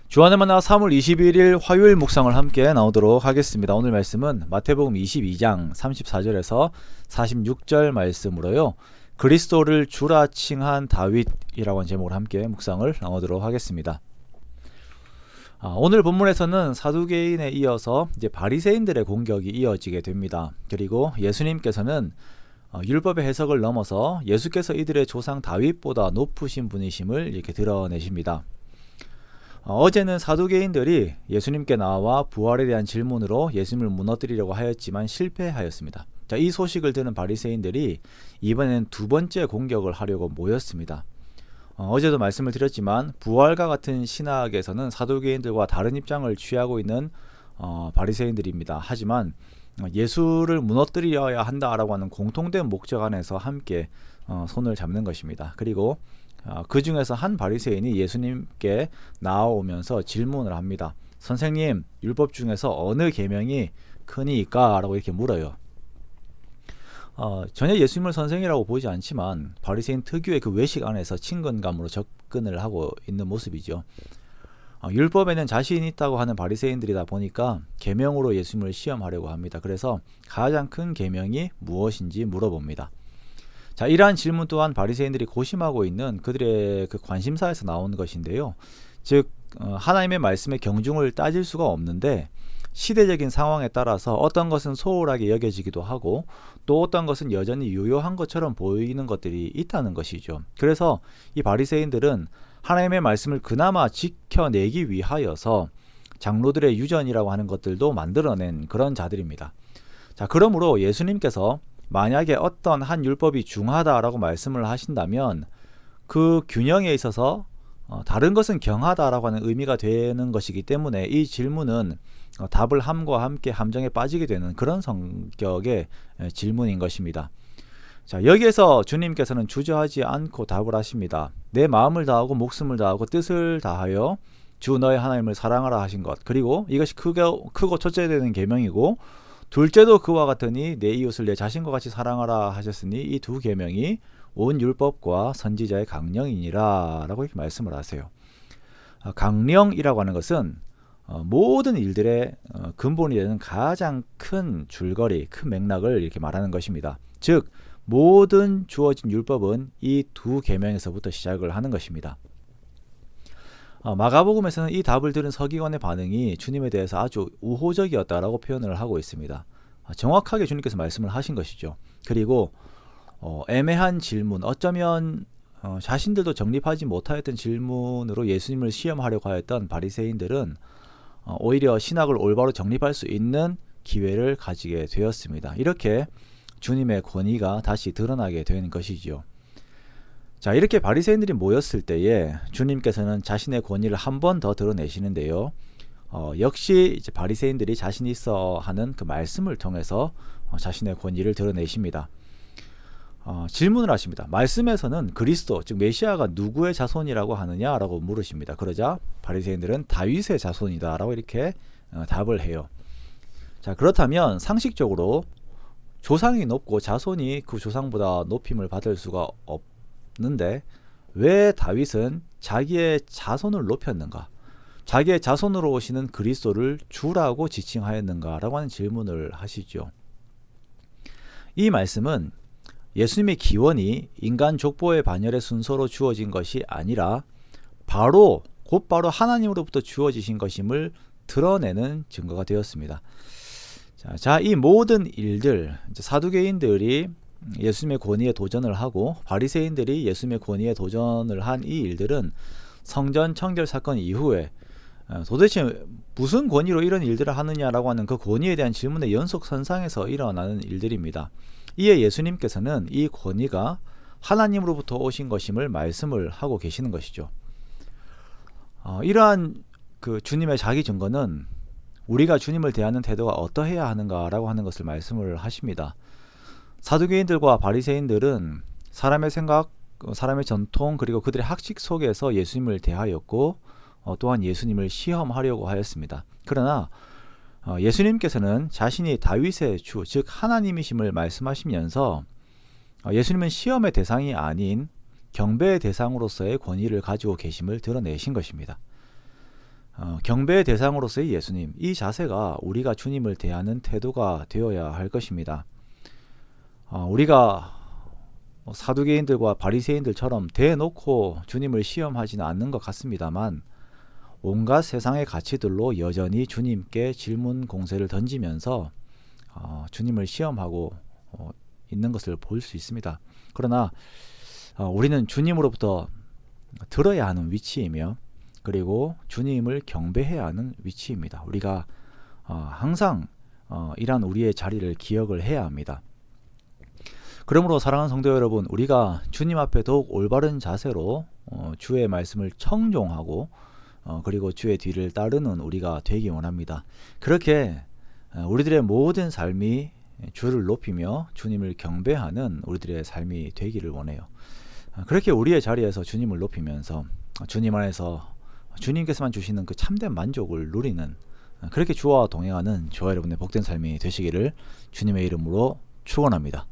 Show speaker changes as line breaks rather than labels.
주안의 만나 3월 21일 화요일 묵상을 함께 나오도록 하겠습니다. 오늘 말씀은 마태복음 22장 34절에서 46절 말씀으로요. 그리스도를 주라 칭한 다윗이라고 하는 제목으로 함께 묵상을 나오도록 하겠습니다. 오늘 본문에서는 사두개인에 이어서 이제 바리새인들의 공격이 이어지게 됩니다. 그리고 예수님께서는 율법의 해석을 넘어서 예수께서 이들의 조상 다윗보다 높으신 분이심을 이렇게 드러내십니다. 어제는 사두개인들이 예수님께 나와 부활에 대한 질문으로 예수님을 무너뜨리려고 하였지만 실패하였습니다. 자, 이 소식을 들은 바리새인들이 이번에는 두 번째 공격을 하려고 모였습니다. 어제도 말씀을 드렸지만 부활과 같은 신학에서는 사두개인들과 다른 입장을 취하고 있는 바리새인들입니다. 하지만 예수를 무너뜨려야 한다라고 하는 공통된 목적 안에서 함께 손을 잡는 것입니다. 그리고 그 중에서 한 바리새인이 예수님께 나와오면서 질문을 합니다. 선생님, 율법 중에서 어느 계명이 크니까? 라고 이렇게 물어요. 전혀 예수님을 선생이라고 보지 않지만 바리새인 특유의 그 외식 안에서 친근감으로 접근을 하고 있는 모습이죠. 율법에는 자신 있다고 하는 바리새인들이다 보니까 계명으로 예수님을 시험하려고 합니다. 그래서 가장 큰 계명이 무엇인지 물어봅니다. 자, 이러한 질문 또한 바리새인들이 고심하고 있는 그들의 그 관심사에서 나오는 것인데요. 즉 하나님의 말씀의 경중을 따질 수가 없는데 시대적인 상황에 따라서 어떤 것은 소홀하게 여겨지기도 하고 또 어떤 것은 여전히 유효한 것처럼 보이는 것들이 있다는 것이죠. 그래서 이 바리새인들은 하나님의 말씀을 그나마 지켜내기 위하여서 장로들의 유전이라고 하는 것들도 만들어낸 그런 자들입니다. 자, 그러므로 예수님께서 만약에 어떤 한 율법이 중하다라고 말씀을 하신다면 그 균형에 있어서 다른 것은 경하다라고 하는 의미가 되는 것이기 때문에 이 질문은 답을 함과 함께 함정에 빠지게 되는 그런 성격의 질문인 것입니다. 자, 여기에서 주님께서는 주저하지 않고 답을 하십니다. 내 마음을 다하고 목숨을 다하고 뜻을 다하여 주 너의 하나님을 사랑하라 하신 것, 그리고 이것이 크고 첫째 되는 계명이고 둘째도 그와 같으니 내 이웃을 내 자신과 같이 사랑하라 하셨으니 이 두 계명이 온 율법과 선지자의 강령이니라 라고 이렇게 말씀을 하세요. 강령이라고 하는 것은 모든 일들의 근본이 되는 가장 큰 줄거리, 큰 맥락을 이렇게 말하는 것입니다. 즉 모든 주어진 율법은 이 두 계명에서부터 시작을 하는 것입니다. 마가복음에서는 이 답을 들은 서기관의 반응이 주님에 대해서 아주 우호적이었다라고 표현을 하고 있습니다. 정확하게 주님께서 말씀을 하신 것이죠. 그리고 애매한 질문, 어쩌면 자신들도 정립하지 못하였던 질문으로 예수님을 시험하려고 하였던 바리새인들은 오히려 신학을 올바로 정립할 수 있는 기회를 가지게 되었습니다. 이렇게 주님의 권위가 다시 드러나게 되는 것이죠. 자, 이렇게 바리새인들이 모였을 때에 주님께서는 자신의 권위를 한 번 더 드러내시는데요. 역시 이제 바리새인들이 자신 있어 하는 그 말씀을 통해서 자신의 권위를 드러내십니다. 질문을 하십니다. 말씀에서는 그리스도, 즉 메시아가 누구의 자손이라고 하느냐라고 물으십니다. 그러자 바리새인들은 다윗의 자손이다라고 이렇게 답을 해요. 자, 그렇다면 상식적으로 조상이 높고 자손이 그 조상보다 높임을 받을 수가 없는데 왜 다윗은 자기의 자손을 높였는가? 자기의 자손으로 오시는 그리스도를 주라고 지칭하였는가? 라고 하는 질문을 하시죠. 이 말씀은 예수님의 기원이 인간 족보의 반열의 순서로 주어진 것이 아니라 곧바로 하나님으로부터 주어지신 것임을 드러내는 증거가 되었습니다. 자, 이 모든 일들, 사두개인들이 예수님의 권위에 도전을 하고 바리새인들이 예수님의 권위에 도전을 한 이 일들은 성전 청결 사건 이후에 도대체 무슨 권위로 이런 일들을 하느냐라고 하는 그 권위에 대한 질문의 연속선상에서 일어나는 일들입니다. 이에 예수님께서는 이 권위가 하나님으로부터 오신 것임을 말씀을 하고 계시는 것이죠. 이러한 그 주님의 자기 증거는 우리가 주님을 대하는 태도가 어떠해야 하는가라고 하는 것을 말씀을 하십니다. 사두개인들과 바리새인들은 사람의 생각, 사람의 전통, 그리고 그들의 학식 속에서 예수님을 대하였고 또한 예수님을 시험하려고 하였습니다. 그러나 예수님께서는 자신이 다윗의 주, 즉 하나님이심을 말씀하시면서 예수님은 시험의 대상이 아닌 경배의 대상으로서의 권위를 가지고 계심을 드러내신 것입니다. 경배의 대상으로서의 예수님, 이 자세가 우리가 주님을 대하는 태도가 되어야 할 것입니다. 우리가 사두개인들과 바리새인들처럼 대놓고 주님을 시험하지는 않는 것 같습니다만 온갖 세상의 가치들로 여전히 주님께 질문 공세를 던지면서 주님을 시험하고 있는 것을 볼 수 있습니다. 그러나 우리는 주님으로부터 들어야 하는 위치이며 그리고 주님을 경배해야 하는 위치입니다. 우리가 항상 이러한 우리의 자리를 기억을 해야 합니다. 그러므로 사랑하는 성도 여러분, 우리가 주님 앞에 더욱 올바른 자세로 주의 말씀을 청종하고 그리고 주의 뒤를 따르는 우리가 되기 원합니다. 그렇게 우리들의 모든 삶이 주를 높이며 주님을 경배하는 우리들의 삶이 되기를 원해요. 그렇게 우리의 자리에서 주님을 높이면서 주님 안에서 주님께서만 주시는 그 참된 만족을 누리는, 그렇게 주와 동행하는 저와 여러분의 복된 삶이 되시기를 주님의 이름으로 축원합니다.